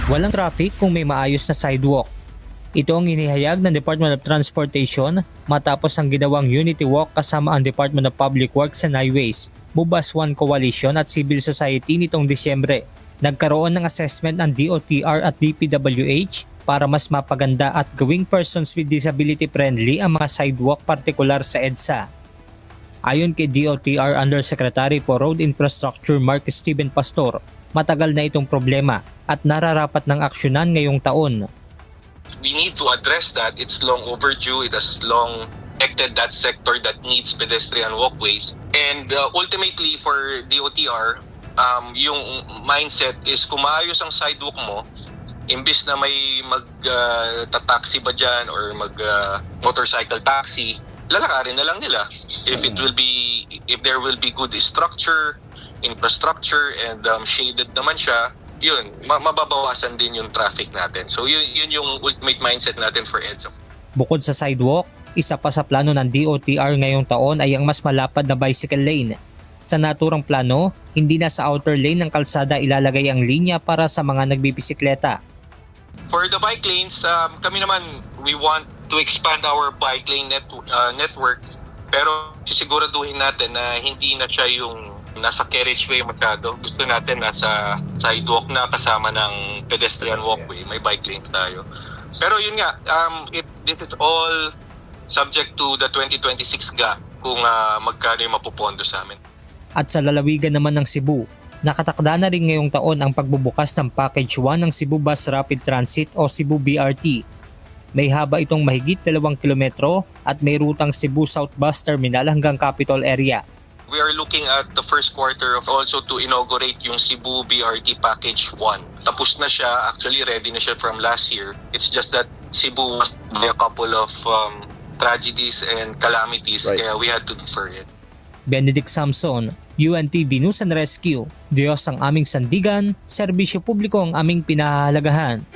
Walang traffic kung may maayos na sidewalk. Ito ang inihayag ng Department of Transportation matapos ang ginawang Unity Walk kasama ang Department of Public Works and Highways, Bubas One Coalition at Civil Society nitong Disyembre. Nagkaroon ng assessment ng DOTR at DPWH para mas mapaganda at gawing persons with disability friendly ang mga sidewalk partikular sa EDSA. Ayon kay DOTR Undersecretary for Road Infrastructure Mark Steven Pastor, matagal na itong problema at nararapat ng aksyonan ngayong taon. We need to address that. It's long overdue. It has long affected that sector that needs pedestrian walkways. And ultimately for DOTR, yung mindset is kung maayos ang sidewalk mo, imbis na may mag-taxi ba dyan or mag-motorcycle taxi, lalakarin na lang nila. If there will be good structure, infrastructure, and shaded naman siya, yun, mababawasan din yung traffic natin. So yun yung ultimate mindset natin for EDSA. Bukod sa sidewalk, isa pa sa plano ng DOTR ngayong taon ay ang mas malapad na bicycle lane. Sa naturang plano, hindi na sa outer lane ng kalsada ilalagay ang linya para sa mga nagbibisikleta. For the bike lanes, kami naman, we want to expand our bike lane network, pero sisiguraduhin natin na hindi na siya yung nasa carriageway masyado. Gusto natin nasa sidewalk na kasama ng pedestrian walkway. May bike lanes tayo. Pero yun nga, this is all subject to the 2026 gap kung magkano yung mapupondo sa amin. At sa lalawigan naman ng Cebu, nakatakda na rin ngayong taon ang pagbubukas ng Package 1 ng Cebu Bus Rapid Transit o Cebu BRT. May haba itong mahigit 2 kilometro at may rutang Cebu South Bus Terminal hanggang Capitol Area. We are looking at the first quarter of also to inaugurate yung Cebu BRT Package 1. Tapos na siya, actually ready na siya from last year. It's just that Cebu was by a couple of tragedies and calamities, kaya we had to defer it. Benedict Samson, UNTV News and Rescue. Diyos ang aming sandigan, serbisyo publiko ang aming pinahahalagahan.